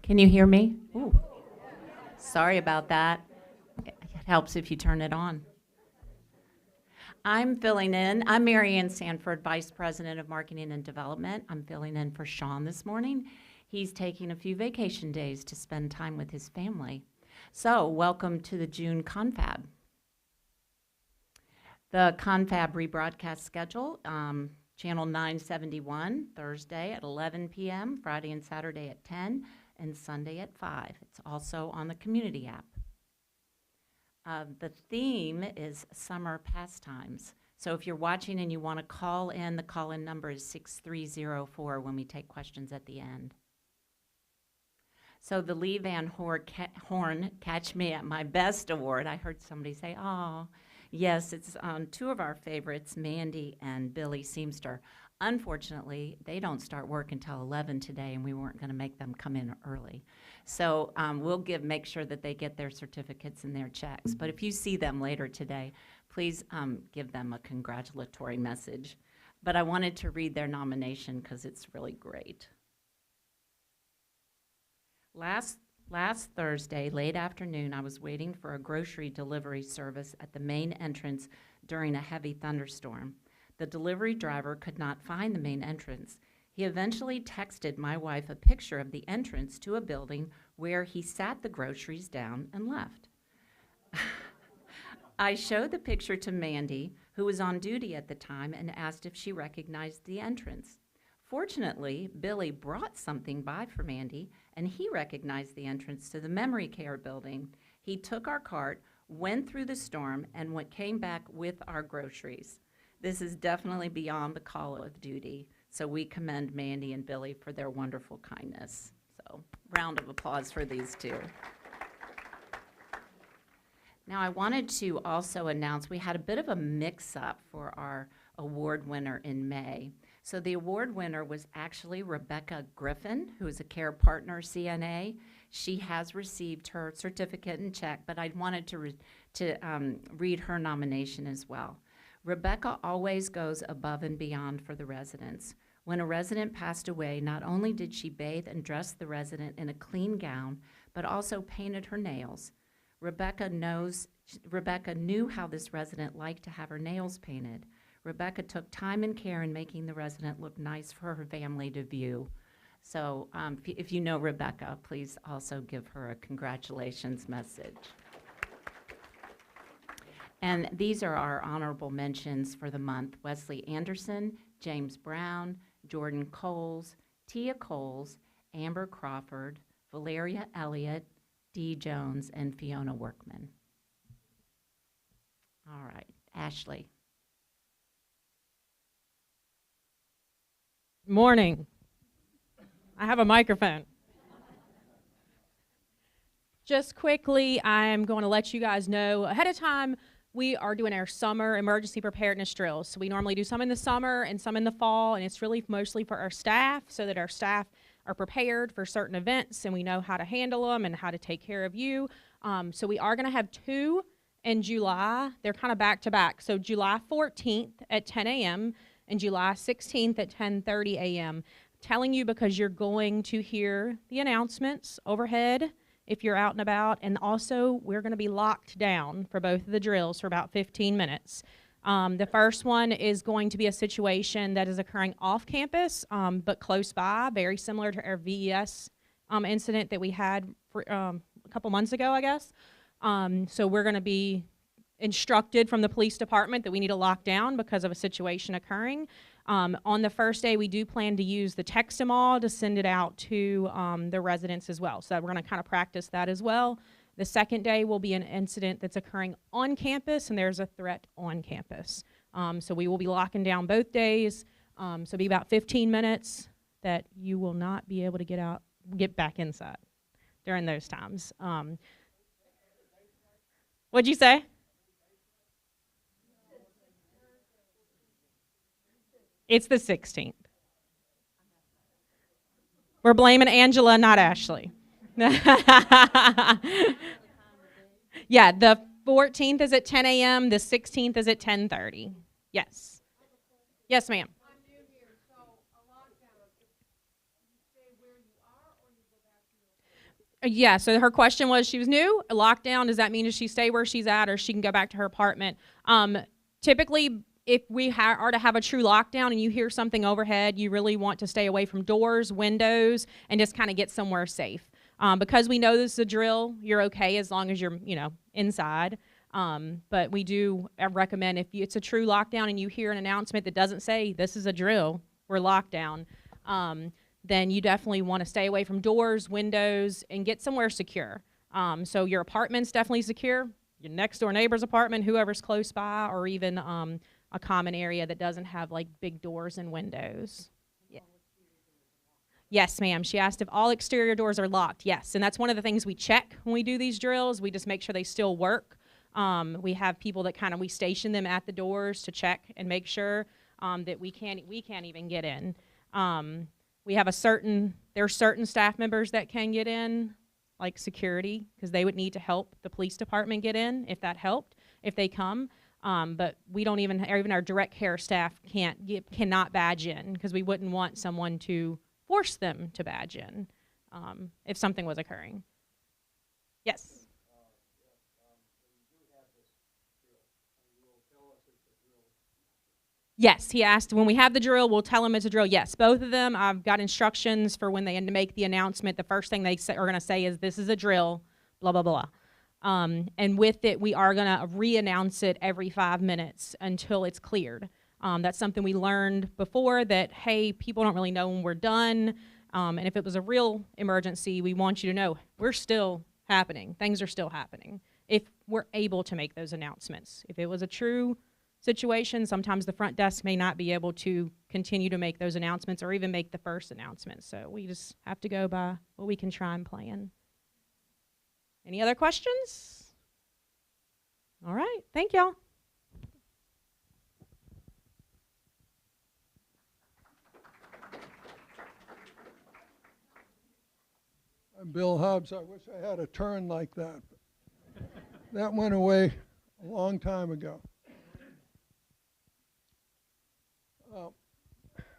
Can you hear me? Ooh, sorry about that. It helps if you turn it on. I'm filling in. I'm Mary Ann Sanford, Vice President of Marketing and Development. I'm filling in for Sean this morning. He's taking a few vacation days to spend time with his family. So, welcome to the June Confab. The Confab rebroadcast schedule, Channel 971, Thursday at 11 p.m., Friday and Saturday at 10, and Sunday at 5. It's also on the community app. The theme is summer pastimes. So if you're watching and you want to call in, the call-in number is 6304 when we take questions at the end. So the Lee Van Horn Catch Me at My Best Award, I heard somebody say, oh, yes, it's two of our favorites, Mandy and Billy Seamster. Unfortunately, they don't start work until 11 today, and we weren't going to make them come in early. So we'll make sure that they get their certificates and their checks. But if you see them later today, please give them a congratulatory message. But I wanted to read their nomination because it's really great. Last Thursday, late afternoon, I was waiting for a grocery delivery service at the main entrance during a heavy thunderstorm. The delivery driver could not find the main entrance. He eventually texted my wife a picture of the entrance to a building where he sat the groceries down and left. I showed the picture to Mandy, who was on duty at the time, and asked if she recognized the entrance. Fortunately, Billy brought something by for Mandy, and he recognized the entrance to the memory care building. He took our cart, went through the storm, and came back with our groceries. This is definitely beyond the call of duty, so we commend Mandy and Billy for their wonderful kindness. So, round of applause for these two. Now, I wanted to also announce we had a bit of a mix-up for our award winner in May. So the award winner was actually Rebecca Griffin, who is a Care Partner CNA. She has received her certificate and check, but I wanted to read her nomination as well. Rebecca always goes above and beyond for the residents. When a resident passed away, not only did she bathe and dress the resident in a clean gown, but also painted her nails. Rebecca knew how this resident liked to have her nails painted. Rebecca took time and care in making the resident look nice for her family to view. So if you know Rebecca, please also give her a congratulations message. And these are our honorable mentions for the month: Wesley Anderson, James Brown, Jordan Coles, Tia Coles, Amber Crawford, Valeria Elliott, Dee Jones, and Fiona Workman. All right, Ashley. Morning. I have a microphone. Just quickly, I'm going to let you guys know ahead of time, we are doing our summer emergency preparedness drills. So we normally do some in the summer and some in the fall, and it's really mostly for our staff so that our staff are prepared for certain events and we know how to handle them and how to take care of you. So we are going to have two in July. They're kind of back to back. So July 14th at 10 a.m. and July 16th at 10:30 a.m. Telling you because you're going to hear the announcements overhead if you're out and about, and also we're going to be locked down for both of the drills for about 15 minutes. The first one is going to be a situation that is occurring off campus, but close by, very similar to our VES incident that we had for, a couple months ago, I guess. So we're going to be instructed from the police department that we need to lock down because of a situation occurring. On the first day, we do plan to use the text-em-all to send it out to the residents as well. So we're going to kind of practice that as well. The second day will be an incident that's occurring on campus, and there's a threat on campus. So we will be locking down both days. So it'll be about 15 minutes that you will not be able to get back inside during those times. What'd you say? It's the 16th. We're blaming Angela, not Ashley. Yeah, the 14th is at 10 a.m. The 16th is at 10:30. Yes. Yes, ma'am. Yeah, so her question was, she was new, a lockdown, does that mean does she stay where she's at or she can go back to her apartment? Typically, if we are to have a true lockdown and you hear something overhead, you really want to stay away from doors, windows, and just kind of get somewhere safe. Because we know this is a drill, you're okay as long as you're, inside. But we do recommend if it's a true lockdown and you hear an announcement that doesn't say this is a drill, we're locked down, then you definitely want to stay away from doors, windows, and get somewhere secure. So your apartment's definitely secure, your next door neighbor's apartment, whoever's close by, or even a common area that doesn't have like big doors and windows. Yeah. Yes, ma'am. She asked if all exterior doors are locked. Yes, and that's one of the things we check when we do these drills. We just make sure they still work. We have people that we station them at the doors to check and make sure that we can't even get in. We have there are certain staff members that can get in, like security, because they would need to help the police department get in if that helped, if they come. But we don't even our direct care staff cannot badge in, because we wouldn't want someone to force them to badge in if something was occurring. Yes. Yes, he asked, when we have the drill, we'll tell them it's a drill. Yes, both of them, I've got instructions for when they make the announcement. The first thing they are going to say is, this is a drill, blah, blah, blah. And with it, we are going to re-announce it every 5 minutes until it's cleared. That's something we learned before, that, hey, people don't really know when we're done. And if it was a real emergency, we want you to know we're still happening. Things are still happening if we're able to make those announcements. If it was a true situation, sometimes the front desk may not be able to continue to make those announcements or even make the first announcement. So we just have to go by what we can try and plan. Any other questions? All right, thank y'all. I'm Bill Hobbs. I wish I had a turn like that. That went away a long time ago.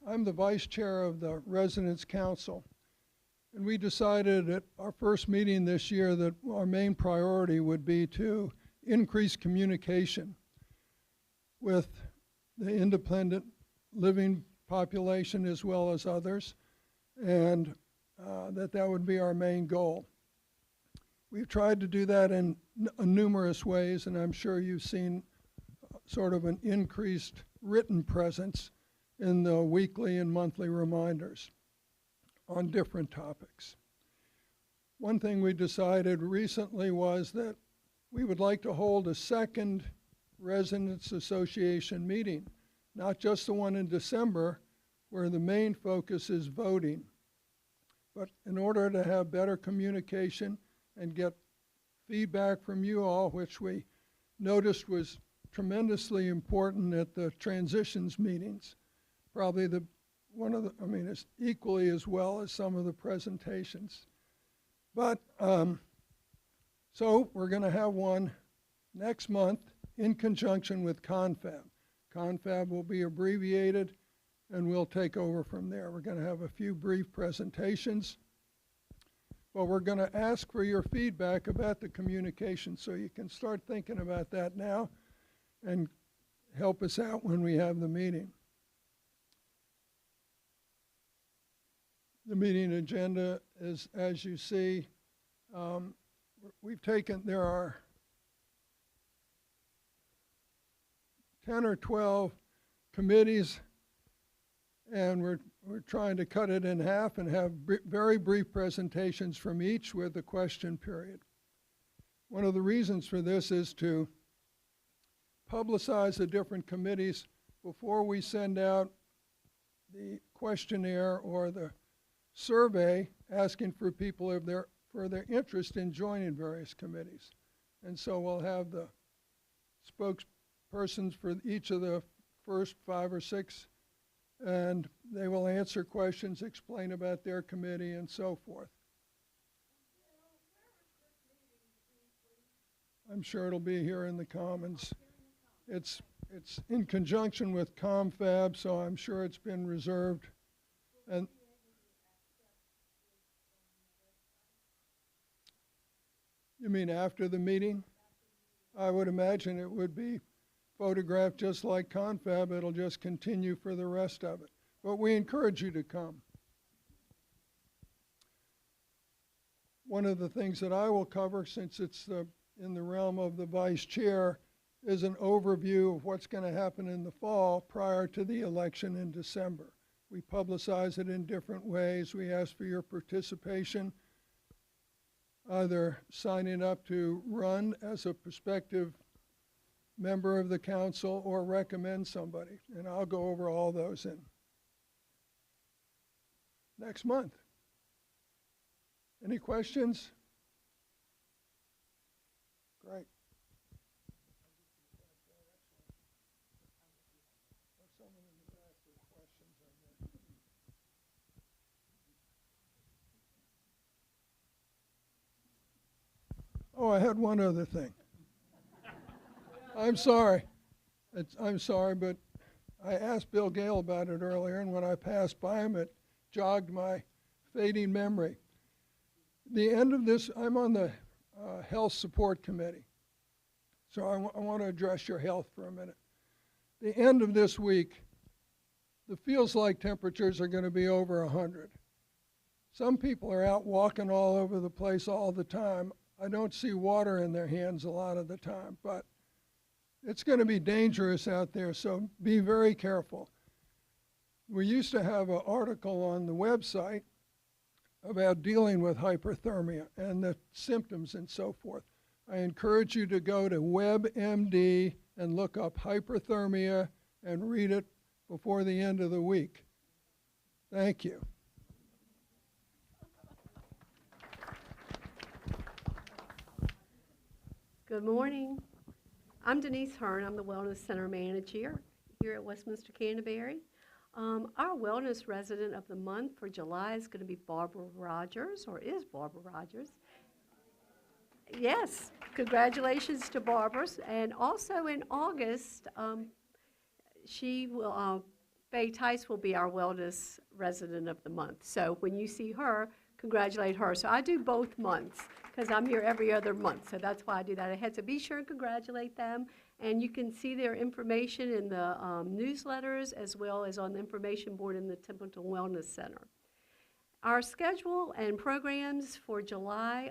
I'm the vice chair of the Residents' Council, and we decided at our first meeting this year that our main priority would be to increase communication with the independent living population as well as others, and that would be our main goal. We've tried to do that in numerous ways, and I'm sure you've seen sort of an increased written presence in the weekly and monthly reminders on different topics. One thing we decided recently was that we would like to hold a second Residents Association meeting, not just the one in December, where the main focus is voting. But in order to have better communication and get feedback from you all, which we noticed was tremendously important at the transitions meetings, probably it's equally as well as some of the presentations. But so we're going to have one next month in conjunction with Confab. Confab will be abbreviated, and we'll take over from there. We're going to have a few brief presentations, but we're going to ask for your feedback about the communication, so you can start thinking about that now and help us out when we have the meeting. The meeting agenda is, as you see, there are 10 or 12 committees, and we're trying to cut it in half and have very brief presentations from each with a question period. One of the reasons for this is to publicize the different committees before we send out the questionnaire or the survey asking for people for their interest in joining various committees. And so we'll have the spokespersons for each of the first 5 or 6, and they will answer questions, explain about their committee, and so forth. I'm sure it'll be here in the Commons. It's in conjunction with Confab, so I'm sure it's been reserved. And You mean after the meeting? I would imagine it would be photographed just like Confab. It'll just continue for the rest of it. But we encourage you to come. One of the things that I will cover, since it's in the realm of the vice chair, is an overview of what's going to happen in the fall prior to the election in December. We publicize it in different ways. We ask for your participation, either signing up to run as a prospective member of the council or recommend somebody. And I'll go over all those in next month. Any questions? Great. Oh, I had one other thing. I'm sorry. I'm sorry, but I asked Bill Gale about it earlier, and when I passed by him, it jogged my fading memory. The end of this, I'm on the Health Support Committee, so I want to address your health for a minute. The end of this week, the feels like temperatures are going to be over 100. Some people are out walking all over the place all the time. I don't see water in their hands a lot of the time, but it's going to be dangerous out there, so be very careful. We used to have an article on the website about dealing with hyperthermia and the symptoms and so forth. I encourage you to go to WebMD and look up hyperthermia and read it before the end of the week. Thank you. Good morning. I'm Denise Hearn. I'm the Wellness Center Manager here at Westminster Canterbury. Our Wellness Resident of the Month for July is going to be Barbara Rogers, or is Barbara Rogers. Yes, congratulations to Barbara. And also in August, Faye Tice will be our Wellness Resident of the Month. So when you see her, congratulate her. So I do both months because I'm here every other month. So that's why I do that ahead. So be sure and congratulate them. And you can see their information in the newsletters as well as on the information board in the Templeton Wellness Center. Our schedule and programs for July,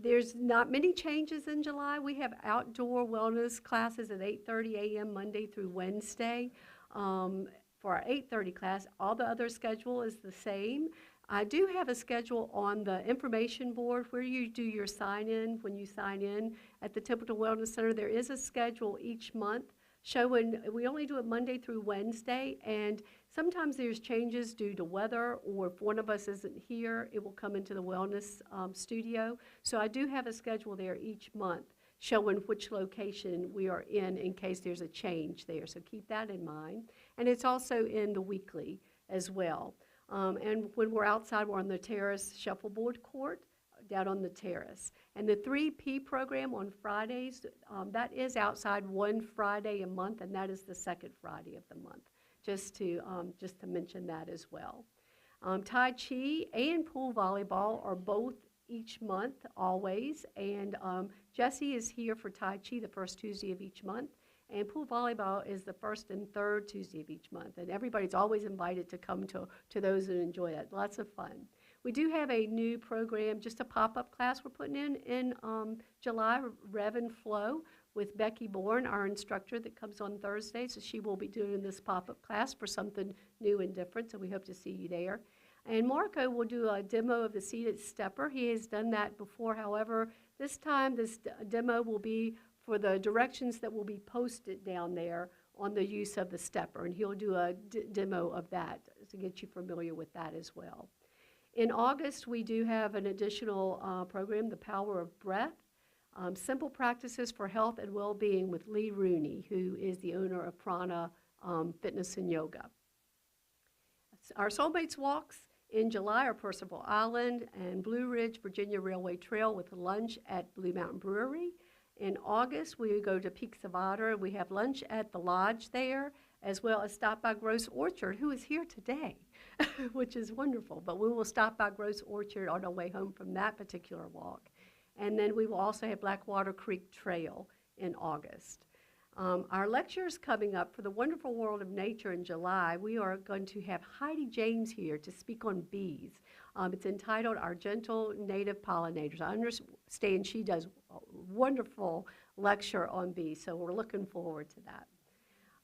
there's not many changes in July. We have outdoor wellness classes at 8:30 a.m. Monday through Wednesday. For our 8:30 class, all the other schedule is the same. I do have a schedule on the information board where you do your sign-in. When you sign in at the Templeton Wellness Center, there is a schedule each month showing, we only do it Monday through Wednesday, and sometimes there's changes due to weather, or if one of us isn't here, it will come into the wellness studio. So I do have a schedule there each month showing which location we are in case there's a change there. So keep that in mind. And it's also in the weekly as well. And when we're outside, we're on the terrace shuffleboard court down on the terrace. And the 3P program on Fridays, that is outside one Friday a month, and that is the second Friday of the month, just to mention that as well. Tai Chi and pool volleyball are both each month, always. And Jessie is here for Tai Chi the first Tuesday of each month. And pool volleyball is the first and third Tuesday of each month. And everybody's always invited to come to those and enjoy that. Lots of fun. We do have a new program, just a pop-up class we're putting in July, Rev and Flow, with Becky Bourne, our instructor that comes on Thursday. So she will be doing this pop-up class for something new and different. So we hope to see you there. And Marco will do a demo of the seated stepper. He has done that before. However, this time this demo will be for the directions that will be posted down there on the use of the stepper. And he'll do a demo of that to get you familiar with that as well. In August, we do have an additional program, The Power of Breath, Simple Practices for Health and Well-Being with Lee Rooney, who is the owner of Prana Fitness and Yoga. Our Soulmates Walks in July are Percival Island and Blue Ridge, Virginia Railway Trail with lunch at Blue Mountain Brewery. In August, we go to Peaks of Otter. We have lunch at the lodge there, as well as stop by Gross Orchard, who is here today, which is wonderful. But we will stop by Gross Orchard on our way home from that particular walk. And then we will also have Blackwater Creek Trail in August. Our lectures coming up for the Wonderful World of Nature in July, we are going to have Heidi James here to speak on bees. It's entitled Our Gentle Native Pollinators. I understand she does a wonderful lecture on bees, so we're looking forward to that.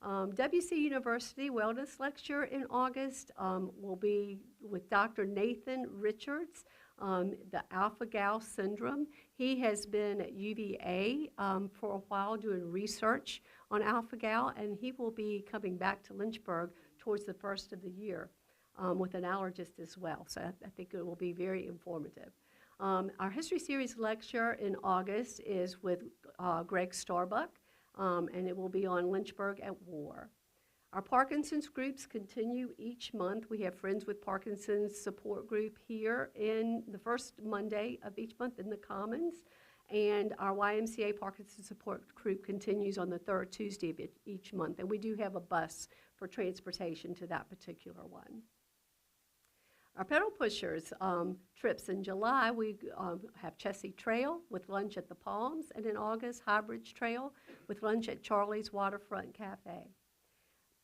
WC University Wellness Lecture in August will be with Dr. Nathan Richards, the alpha-gal syndrome. He has been at UVA for a while doing research on alpha-gal, and he will be coming back to Lynchburg towards the first of the year with an allergist as well. So I think it will be very informative. Our History Series lecture in August is with Greg Starbuck, and it will be on Lynchburg at War. Our Parkinson's groups continue each month. We have Friends with Parkinson's support group here in the first Monday of each month in the Commons, and our YMCA Parkinson's support group continues on the third Tuesday of each month, and we do have a bus for transportation to that particular one. Our pedal pushers trips in July, we have Chessie Trail with lunch at the Palms, and in August, Highbridge Trail with lunch at Charlie's Waterfront Cafe.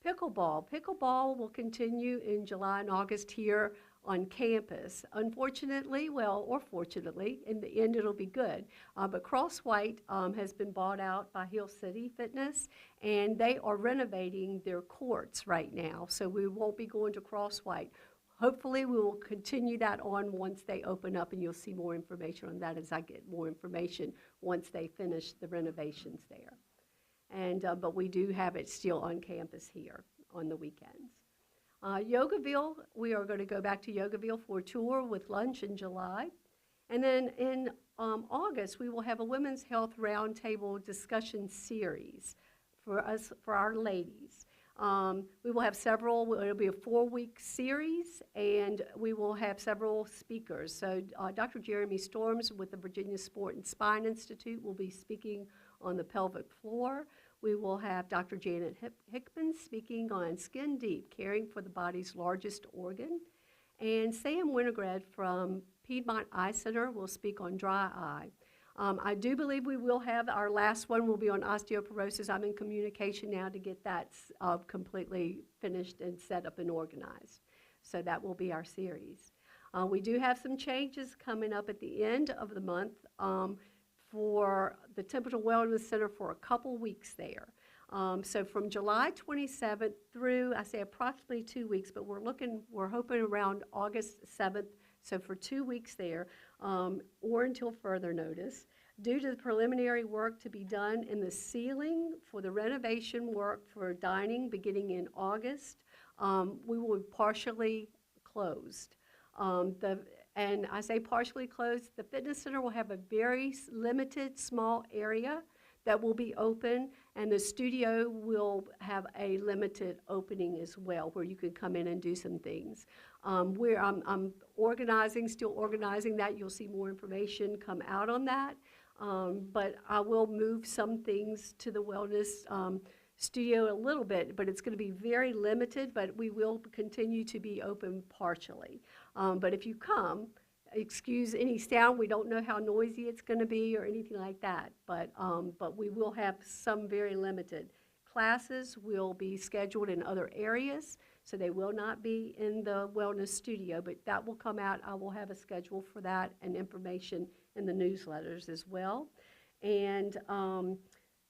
Pickleball. Pickleball will continue in July and August here on campus. Unfortunately, well, or fortunately, in the end it'll be good, but Cross White has been bought out by Hill City Fitness, and they are renovating their courts right now, so we won't be going to Cross White. Hopefully, we will continue that on once they open up, and you'll see more information on that as I get more information once they finish the renovations there. And but we do have it still on campus here on the weekends. Yogaville, we are going to go back to Yogaville for a tour with lunch in July. And then in August, we will have a Women's Health Roundtable discussion series for our ladies. We will have several, it'll be a 4-week series, and we will have several speakers. So Dr. Jeremy Storms with the Virginia Sport and Spine Institute will be speaking on the pelvic floor. We will have Dr. Janet Hickman speaking on Skin Deep, caring for the body's largest organ. And Sam Winograd from Piedmont Eye Center will speak on dry eye. I do believe we will have, our last one will be on osteoporosis. I'm in communication now to get that completely finished and set up and organized. So that will be our series. We do have some changes coming up at the end of the month for the Templeton Wellness Center for a couple weeks there. So from July 27th through, I say approximately 2 weeks, but we're hoping around August 7th, so for 2 weeks there, or until further notice. Due to the preliminary work to be done in the ceiling for the renovation work for dining beginning in August, we will be partially closed. And I say partially closed, the fitness center will have a very limited small area that will be open, and the studio will have a limited opening as well where you can come in and do some things. I'm still organizing that. You'll see more information come out on that. But I will move some things to the wellness studio a little bit, but it's going to be very limited, but we will continue to be open partially. But if you come, excuse any sound, we don't know how noisy it's going to be or anything like that, but we will have some very limited. Classes will be scheduled in other areas, so they will not be in the wellness studio, but that will come out. I will have a schedule for that and information in the newsletters as well. And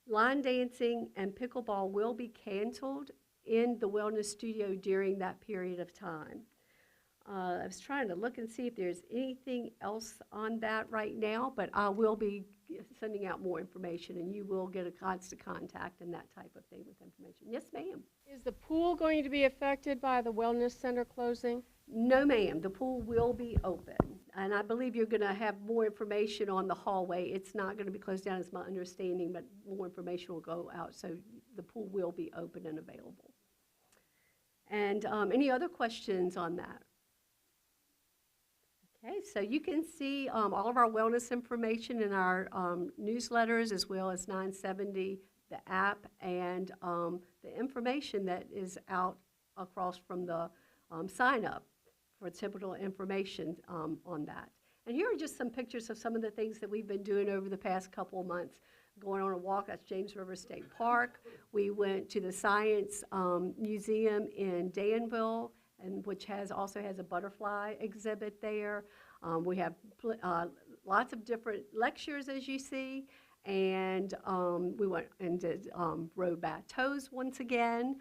line dancing and pickleball will be canceled in the wellness studio during that period of time. I was trying to look and see if there's anything else on that right now, but I will be sending out more information, and you will get a constant contact and that type of thing with information. Yes, ma'am. Is the pool going to be affected by the wellness center closing? No, ma'am. The pool will be open, and I believe you're going to have more information on the hallway. It's not going to be closed down, is my understanding, but more information will go out, so the pool will be open and available. And any other questions on that? Okay, so you can see all of our wellness information in our newsletters, as well as 970, the app, and the information that is out across from the sign-up for typical information on that. And here are just some pictures of some of the things that we've been doing over the past couple of months. Going on a walk, that's James River State Park. We went to the Science Museum in Danville, and which also has a butterfly exhibit there. We have lots of different lectures, as you see, and we went and did rode bateaus once again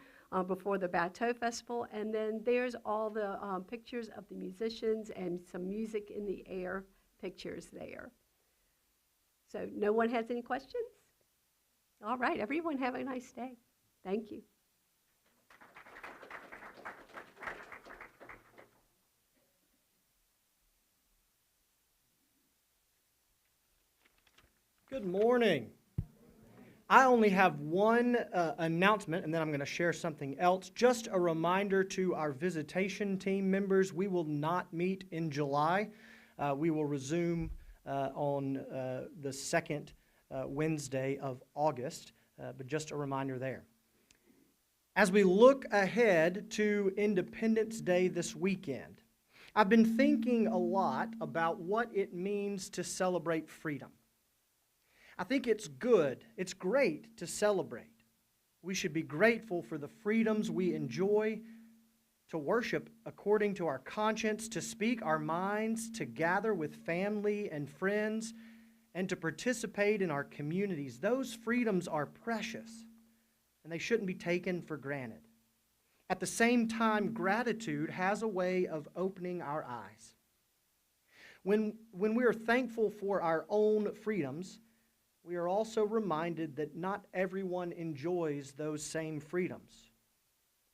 before the Bateau Festival, and then there's all the pictures of the musicians and some music in the air pictures there. So no one has any questions? All right, everyone have a nice day. Thank you. Good morning. I only have one announcement, and then I'm going to share something else. Just a reminder to our visitation team members, we will not meet in July. We will resume on the second Wednesday of August, but just a reminder there. As we look ahead to Independence Day this weekend, I've been thinking a lot about what it means to celebrate freedom. I think it's good, it's great to celebrate. We should be grateful for the freedoms we enjoy, to worship according to our conscience, to speak our minds, to gather with family and friends, and to participate in our communities. Those freedoms are precious, and they shouldn't be taken for granted. At the same time, gratitude has a way of opening our eyes. When we are thankful for our own freedoms, we are also reminded that not everyone enjoys those same freedoms.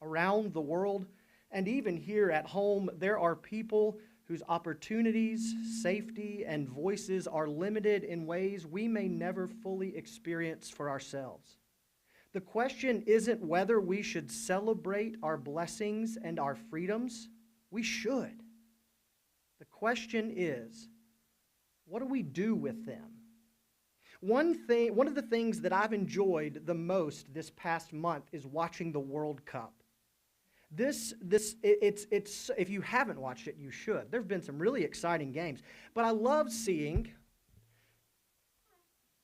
Around the world, and even here at home, there are people whose opportunities, safety, and voices are limited in ways we may never fully experience for ourselves. The question isn't whether we should celebrate our blessings and our freedoms. We should. The question is, what do we do with them? One of the things that I've enjoyed the most this past month is watching the World Cup. It's if you haven't watched it, you should. There have been some really exciting games, but I love seeing.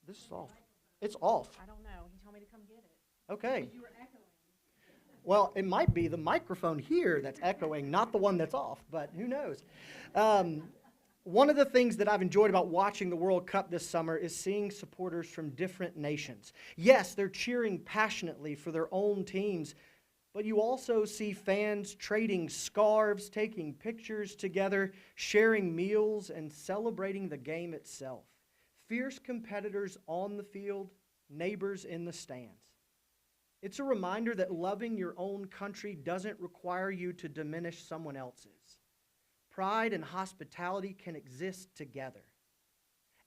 This is off. It's off. I don't know. He told me to come get it. Okay. You were echoing. Well, it might be the microphone here that's echoing, not the one that's off, but who knows? One of the things that I've enjoyed about watching the World Cup this summer is seeing supporters from different nations. Yes, they're cheering passionately for their own teams, but you also see fans trading scarves, taking pictures together, sharing meals, and celebrating the game itself. Fierce competitors on the field, neighbors in the stands. It's a reminder that loving your own country doesn't require you to diminish someone else's. Pride and hospitality can exist together.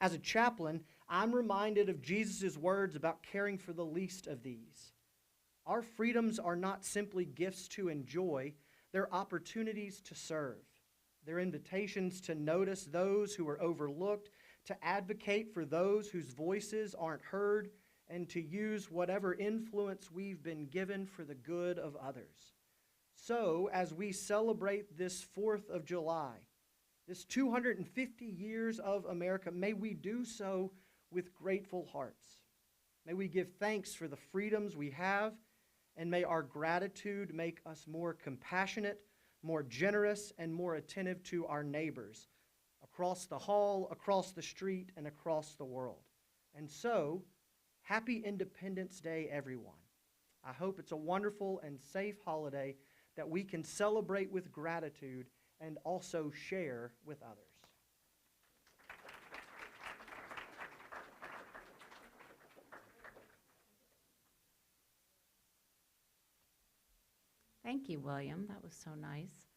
As a chaplain, I'm reminded of Jesus' words about caring for the least of these. Our freedoms are not simply gifts to enjoy, they're opportunities to serve. They're invitations to notice those who are overlooked, to advocate for those whose voices aren't heard, and to use whatever influence we've been given for the good of others. So, as we celebrate this 4th of July, this 250 years of America, may we do so with grateful hearts. May we give thanks for the freedoms we have, and may our gratitude make us more compassionate, more generous, and more attentive to our neighbors across the hall, across the street, and across the world. And so, happy Independence Day, everyone. I hope it's a wonderful and safe holiday that we can celebrate with gratitude and also share with others. Thank you, William. That was so nice.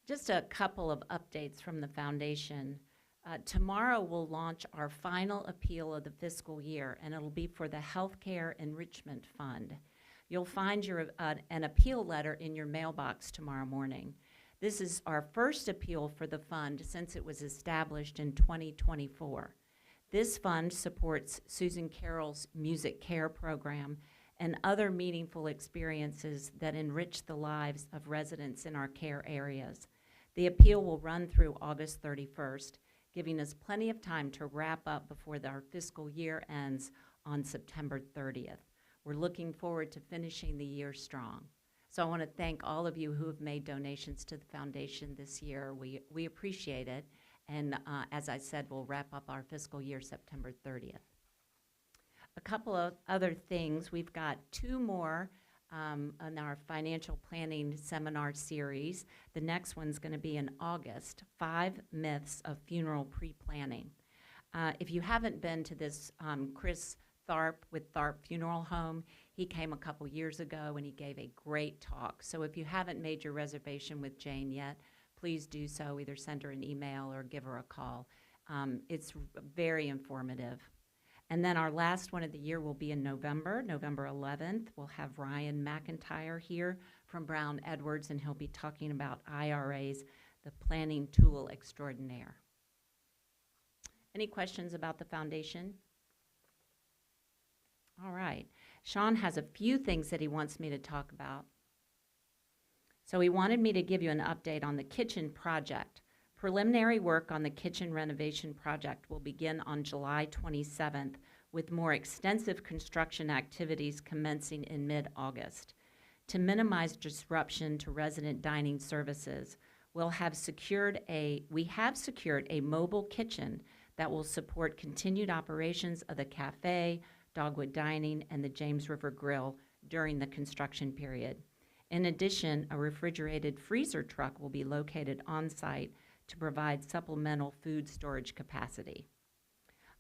Just a couple of updates from the foundation. Tomorrow we'll launch our final appeal of the fiscal year, and it'll be for the Healthcare Enrichment Fund. You'll find an appeal letter in your mailbox tomorrow morning. This is our first appeal for the fund since it was established in 2024. This fund supports Susan Carroll's Music Care program and other meaningful experiences that enrich the lives of residents in our care areas. The appeal will run through August 31st. giving us plenty of time to wrap up before our fiscal year ends on September 30th. We're looking forward to finishing the year strong. So I want to thank all of you who have made donations to the foundation this year. We appreciate it. And as I said, we'll wrap up our fiscal year September 30th. A couple of other things. We've got 2 more on our financial planning seminar series. The next one's going to be in August, 5 Myths of Funeral Pre-Planning. If you haven't been to this, Chris Tharp with Tharp Funeral Home, he came a couple years ago and he gave a great talk. So if you haven't made your reservation with Jane yet, please do so. Either send her an email or give her a call. It's very informative. And then our last one of the year will be in November 11th. We'll have Ryan McIntyre here from Brown Edwards, and he'll be talking about IRAs, the planning tool extraordinaire. Any questions about the foundation? All right. Sean has a few things that he wants me to talk about. So he wanted me to give you an update on the kitchen project. Preliminary work on the kitchen renovation project will begin on July 27th, with more extensive construction activities commencing in mid-August. To minimize disruption to resident dining services, we have secured a mobile kitchen that will support continued operations of the cafe, Dogwood Dining, and the James River Grill during the construction period. In addition, a refrigerated freezer truck will be located on site to provide supplemental food storage capacity.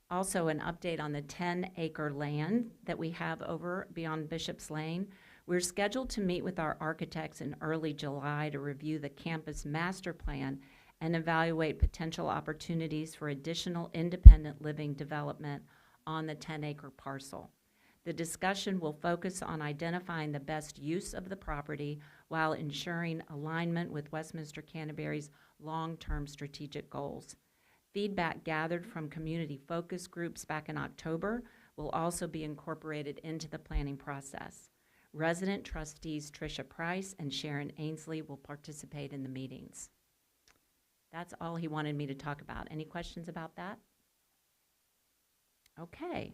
Also, an update on the 10-acre land that we have over beyond Bishop's Lane. We're scheduled to meet with our architects in early July to review the campus master plan and evaluate potential opportunities for additional independent living development on the 10-acre parcel. The discussion will focus on identifying the best use of the property while ensuring alignment with Westminster Canterbury's long-term strategic goals. Feedback gathered from community focus groups back in October will also be incorporated into the planning process. Resident trustees Tricia Price and Sharon Ainsley will participate in the meetings. That's all he wanted me to talk about. Any questions about that? Okay.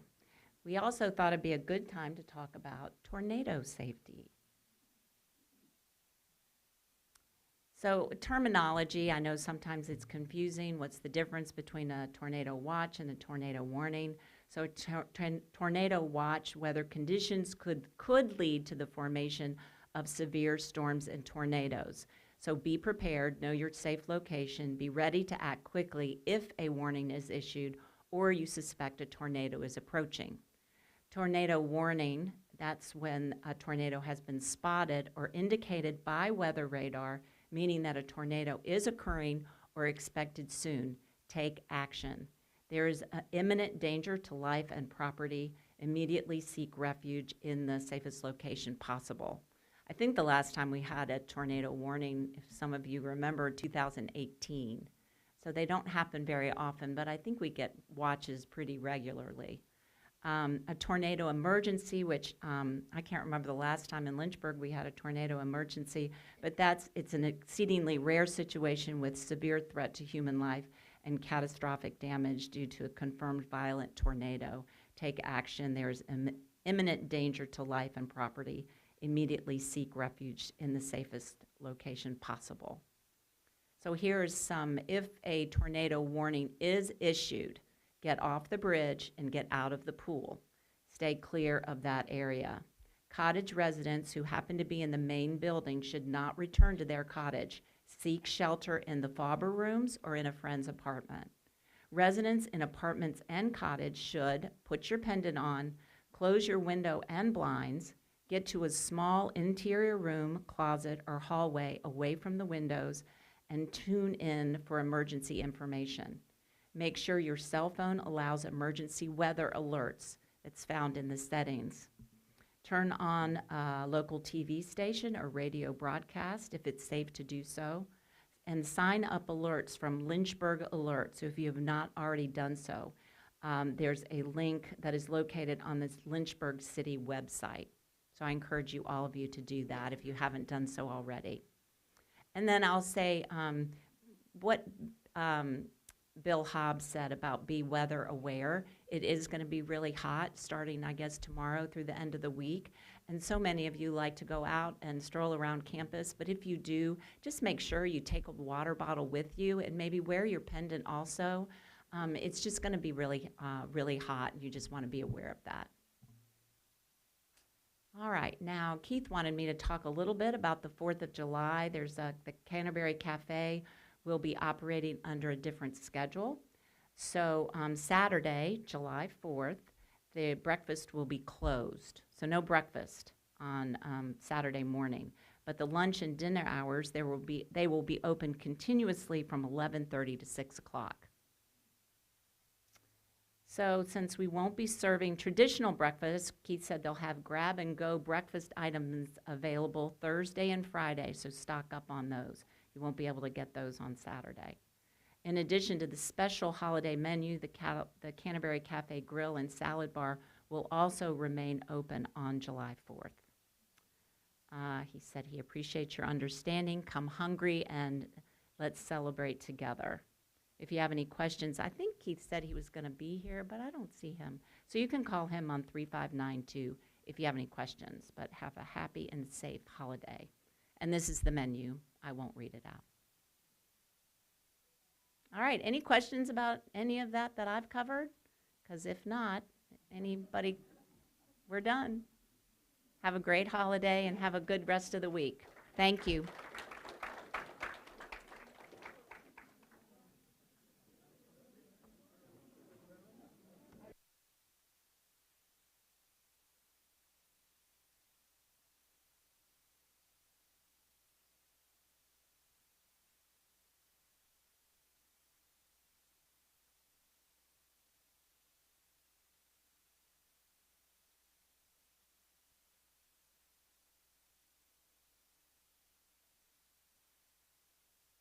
We also thought it'd be a good time to talk about tornado safety. So terminology, I know sometimes it's confusing. What's the difference between a tornado watch and a tornado warning? So tornado watch, weather conditions could lead to the formation of severe storms and tornadoes. So be prepared, know your safe location, be ready to act quickly if a warning is issued or you suspect a tornado is approaching. Tornado warning, that's when a tornado has been spotted or indicated by weather radar, meaning that a tornado is occurring or expected soon. Take action. There is imminent danger to life and property. Immediately seek refuge in the safest location possible. I think the last time we had a tornado warning, if some of you remember, 2018. So they don't happen very often, but I think we get watches pretty regularly. A tornado emergency, which I can't remember the last time in Lynchburg we had a tornado emergency, but it's an exceedingly rare situation with severe threat to human life and catastrophic damage due to a confirmed violent tornado. Take action. There's imminent danger to life and property. Immediately seek refuge in the safest location possible. So here's some, if a tornado warning is issued, get off the bridge and get out of the pool. Stay clear of that area. Cottage residents who happen to be in the main building should not return to their cottage. Seek shelter in the Fauber rooms or in a friend's apartment. Residents in apartments and cottage should put your pendant on, close your window and blinds, get to a small interior room, closet, or hallway away from the windows, and tune in for emergency information. Make sure your cell phone allows emergency weather alerts. It's found in the settings. Turn on a local TV station or radio broadcast if it's safe to do so. And sign up alerts from Lynchburg Alert. So if you have not already done so, there's a link that is located on this Lynchburg City website. So I encourage you, all of you, to do that if you haven't done so already. And then I'll say Bill Hobbs said about be weather aware. It is going to be really hot starting, I guess, tomorrow through the end of the week. And so many of you like to go out and stroll around campus, but if you do, just make sure you take a water bottle with you and maybe wear your pendant also. It's just going to be really, really hot, and you just want to be aware of that. All right, now Keith wanted me to talk a little bit about the 4th of July. There's the Canterbury Cafe will be operating under a different schedule. So Saturday, July 4th, the breakfast will be closed. So no breakfast on Saturday morning. But the lunch and dinner hours, they will be open continuously from 11:30 to 6 o'clock. So since we won't be serving traditional breakfast, Keith said they'll have grab-and-go breakfast items available Thursday and Friday, so stock up on those. You won't be able to get those on Saturday. In addition to the special holiday menu, the Canterbury Cafe Grill and Salad Bar will also remain open on July 4th. He said he appreciates your understanding. Come hungry and let's celebrate together. If you have any questions, I think Keith said he was going to be here, but I don't see him. So you can call him on 3592 if you have any questions, but have a happy and safe holiday. And this is the menu. I won't read it out. All right, any questions about any of that I've covered? Because if not, anybody, we're done. Have a great holiday and have a good rest of the week. Thank you.